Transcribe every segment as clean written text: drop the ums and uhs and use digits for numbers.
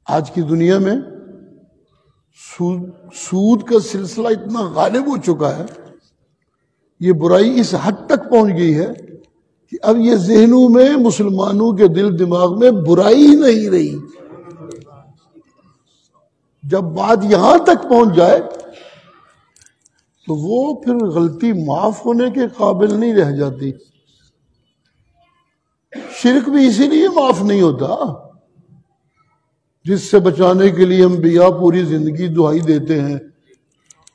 آج کی دنیا میں سود کا سلسلہ اتنا غالب ہو چکا ہے، یہ برائی اس حد تک پہنچ گئی ہے کہ اب یہ ذہنوں میں، مسلمانوں کے دل دماغ میں برائی ہی نہیں رہی۔ جب بات یہاں تک پہنچ جائے تو وہ پھر غلطی معاف ہونے کے قابل نہیں رہ جاتی۔ شرک بھی اسی لیے معاف نہیں ہوتا، جس سے بچانے کے لیے انبیاء پوری زندگی دعائی دیتے ہیں،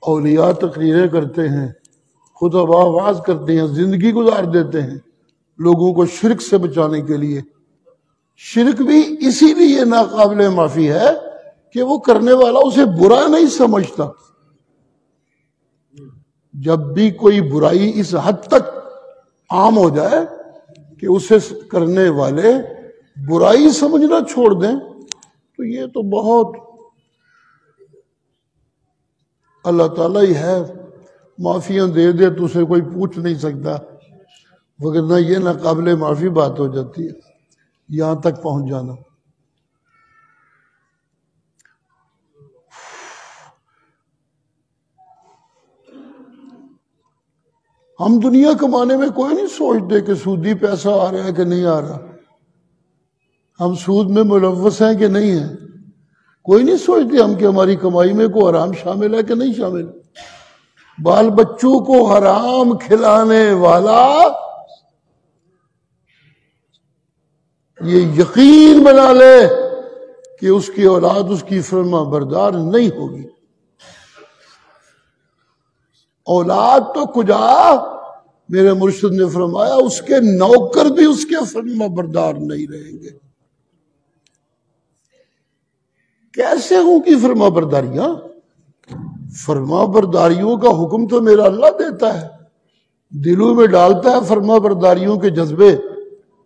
اولیاء تقریریں کرتے ہیں، خطباء وعظ کرتے ہیں، زندگی گزار دیتے ہیں لوگوں کو شرک سے بچانے کے لیے۔ شرک بھی اسی لیے ناقابل معافی ہے کہ وہ کرنے والا اسے برا نہیں سمجھتا۔ جب بھی کوئی برائی اس حد تک عام ہو جائے کہ اسے کرنے والے برائی سمجھنا چھوڑ دیں تو یہ تو بہت اللہ تعالیٰ ہی ہے، معافیاں دے دے تو اسے کوئی پوچھ نہیں سکتا، وگرنہ یہ ناقابل معافی بات ہو جاتی ہے یہاں تک پہنچ جانا۔ ہم دنیا کمانے میں کوئی نہیں سوچتے کہ سودی پیسہ آ رہا ہے کہ نہیں آ رہا، ہم سود میں ملوث ہیں کہ نہیں ہیں، کوئی نہیں سوچتے ہم کہ ہماری کمائی میں کوئی حرام شامل ہے کہ نہیں شامل۔ بال بچوں کو حرام کھلانے والا یہ یقین بنا لے کہ اس کی اولاد اس کی فرما بردار نہیں ہوگی۔ اولاد تو کجا، میرے مرشد نے فرمایا اس کے نوکر بھی اس کے فرما بردار نہیں رہیں گے۔ کیسے ہوں کی فرما برداریاں؟ فرما برداریوں کا حکم تو میرا اللہ دیتا ہے، دلوں میں ڈالتا ہے فرما برداریوں کے جذبے،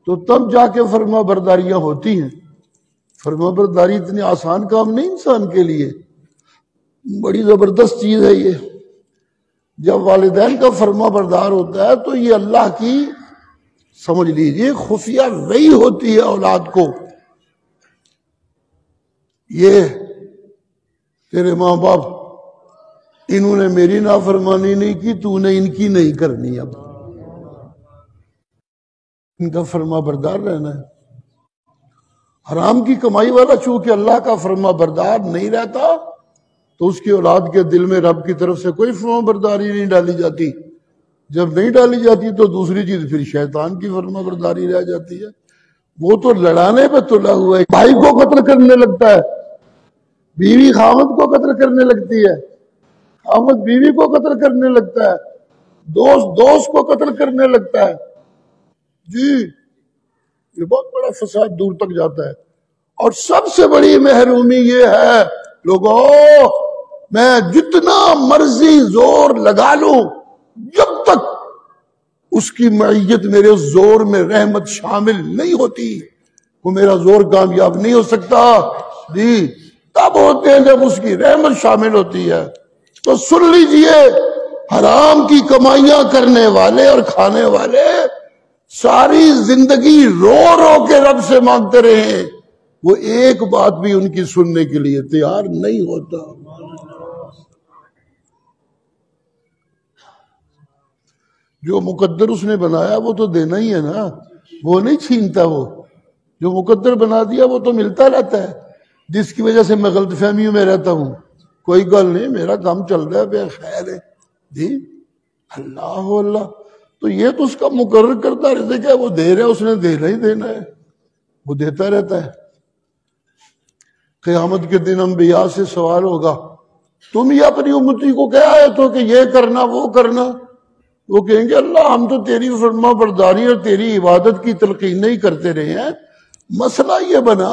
تو تب جا کے فرما برداریاں ہوتی ہیں۔ فرما برداری اتنی آسان کام نہیں انسان کے لیے، بڑی زبردست چیز ہے یہ۔ جب والدین کا فرما بردار ہوتا ہے تو یہ اللہ کی سمجھ لیجئے خفیہ وحی ہوتی ہے اولاد کو، یہ تیرے ماں باپ انہوں نے میری نافرمانی نہیں کی، تو نے ان کی نہیں کرنی، اب ان کا فرما بردار رہنا ہے۔ حرام کی کمائی والا چونکہ اللہ کا فرما بردار نہیں رہتا تو اس کی اولاد کے دل میں رب کی طرف سے کوئی فرما برداری نہیں ڈالی جاتی۔ جب نہیں ڈالی جاتی تو دوسری چیز پھر شیطان کی فرما برداری رہ جاتی ہے، وہ تو لڑانے پہ تلا ہوا ہے، بھائی کو قتل کرنے لگتا ہے، بیوی خاوند کو قتل کرنے لگتی ہے، خاوند بیوی کو قتل کرنے لگتا ہے، دوست دوست کو قتل کرنے لگتا ہے۔ جی یہ بہت بڑا فساد دور تک جاتا ہے، اور سب سے بڑی محرومی یہ ہے لوگوں، میں جتنا مرضی زور لگا لوں جب تک اس کی معیت میرے زور میں رحمت شامل نہیں ہوتی وہ میرا زور کامیاب نہیں ہو سکتا۔ جی تب ہوتے ہیں جب اس کی رحمت شامل ہوتی ہے۔ تو سن لیجئے، حرام کی کمائیاں کرنے والے اور کھانے والے ساری زندگی رو رو کے رب سے مانگتے رہے، وہ ایک بات بھی ان کی سننے کے لیے تیار نہیں ہوتا۔ جو مقدر اس نے بنایا وہ تو دینا ہی ہے نا، وہ نہیں چھینتا، وہ جو مقدر بنا دیا وہ تو ملتا رہتا ہے، جس کی وجہ سے میں غلط فہمیوں میں رہتا ہوں۔ کوئی گل نہیں، میرا کام چل رہا ہے، بے خیر ہے جی، اللہ اللہ، تو یہ تو اس کا مقرر کرتا رزق ہے، وہ دے رہا ہے، اس نے دینا ہی دینا ہے، وہ دیتا رہتا ہے۔ قیامت کے دن انبیاء سے سوال ہوگا، تم یہ اپنی امتی کو کہہ آئے تو کہ یہ کرنا وہ کرنا، وہ کہیں گے اللہ ہم تو تیری فرما برداری اور تیری عبادت کی تلقین نہیں کرتے رہے ہیں، مسئلہ یہ بنا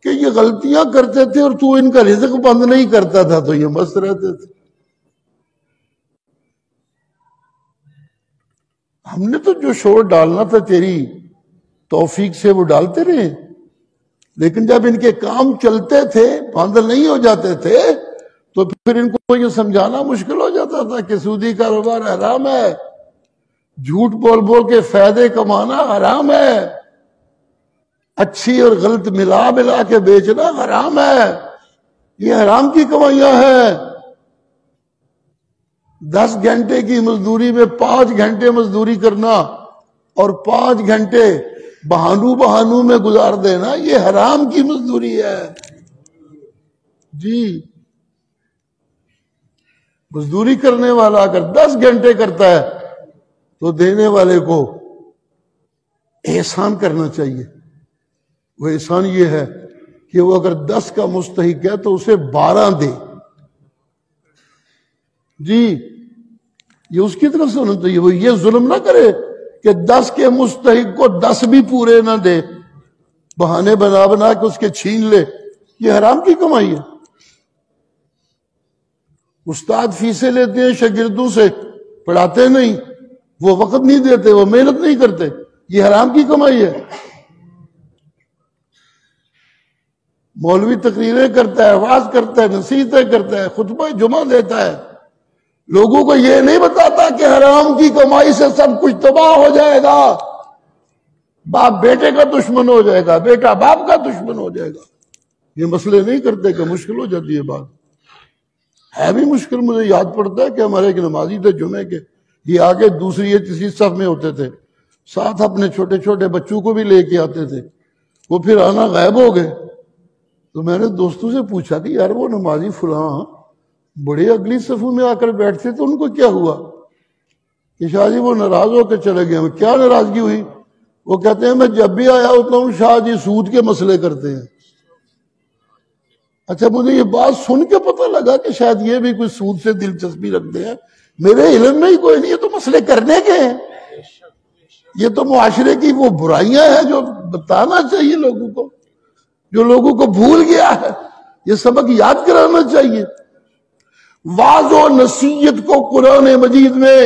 کہ یہ غلطیاں کرتے تھے اور تو ان کا رزق بند نہیں کرتا تھا تو یہ مست رہتے تھے۔ ہم نے تو جو شور ڈالنا تھا تیری توفیق سے وہ ڈالتے رہے، لیکن جب ان کے کام چلتے تھے، بند نہیں ہو جاتے تھے، تو پھر ان کو یہ سمجھانا مشکل ہو جاتا تھا کہ سودی کاروبار حرام ہے، جھوٹ بول بول کے فائدے کمانا حرام ہے، اچھی اور غلط ملا ملا کے بیچنا حرام ہے، یہ حرام کی کمائیاں ہیں۔ 10 گھنٹے کی مزدوری میں 5 گھنٹے مزدوری کرنا اور 5 گھنٹے بہانو میں گزار دینا، یہ حرام کی مزدوری ہے جی۔ مزدوری کرنے والا اگر 10 گھنٹے کرتا ہے تو دینے والے کو احسان کرنا چاہیے۔ وہ احسان یہ ہے کہ وہ اگر 10 کا مستحق ہے تو اسے 12 دے جی، یہ اس کی طرف سے ہونا چاہیے۔ وہ یہ ظلم نہ کرے کہ 10 کے مستحق کو 10 بھی پورے نہ دے، بہانے بنا بنا کے اس کے چھین لے، یہ حرام کی کمائی ہے۔ استاد فیسیں لیتے ہیں شاگردوں سے، پڑھاتے نہیں، وہ وقت نہیں دیتے، وہ محنت نہیں کرتے، یہ حرام کی کمائی ہے۔ مولوی تقریریں کرتا ہے، وعظ کرتا ہے، نصیحتیں کرتا ہے، خطبہ جمعہ دیتا ہے، لوگوں کو یہ نہیں بتاتا کہ حرام کی کمائی سے سب کچھ تباہ ہو جائے گا، باپ بیٹے کا دشمن ہو جائے گا، بیٹا باپ کا دشمن ہو جائے گا۔ یہ مسئلے نہیں کرتے کہ مشکل ہو جاتی ہے بات، ہے بھی مشکل۔ مجھے یاد پڑتا ہے کہ ہمارے ایک نمازی تھے جمعے کے، یہ آگے دوسری یا تیسری صف میں ہوتے تھے، ساتھ اپنے چھوٹے چھوٹے بچوں کو بھی لے کے آتے تھے، وہ پھر آنا غائب ہو گئے۔ تو میں نے دوستوں سے پوچھا کہ یار وہ نمازی فلاں بڑے اگلی صفوں میں آ کر بیٹھتے تو ان کو کیا ہوا؟ کہ شاہ جی وہ ناراض ہو کے چلے گئے۔ کیا ناراضگی ہوئی؟ وہ کہتے ہیں میں جب بھی آیا ہوتا ہوں شاہ جی سود کے مسئلے کرتے ہیں۔ اچھا، مجھے یہ بات سن کے پتہ لگا کہ شاید یہ بھی کوئی سود سے دلچسپی رکھتے ہیں، میرے علم میں ہی کوئی نہیں، یہ تو مسئلے کرنے کے ہیں، یہ تو معاشرے کی وہ برائیاں ہیں جو بتانا چاہیے لوگوں کو، جو لوگوں کو بھول گیا ہے، یہ سبق یاد کرانا چاہیے۔ وعظ و نصیحت کو قرآن مجید میں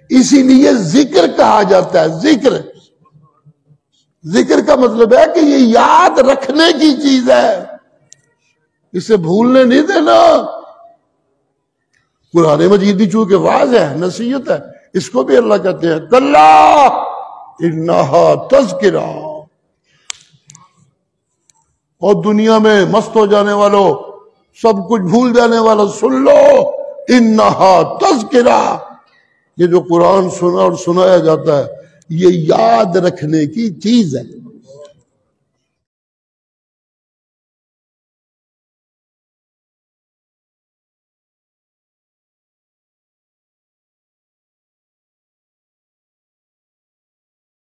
اسی لیے ذکر کہا جاتا ہے۔ ذکر کا مطلب ہے کہ یہ یاد رکھنے کی چیز ہے، اسے بھولنے نہیں دینا۔ قرآن مجید بھی چونکہ واضح ہے، نصیحت ہے، اس کو بھی اللہ کہتے ہیں کلا انہا تذکرہ۔ اور دنیا میں مست ہو جانے والوں، سب کچھ بھول جانے والا، سن لو انہا تذکرہ، یہ جو قرآن سنا اور سنایا جاتا ہے یہ یاد رکھنے کی چیز ہے۔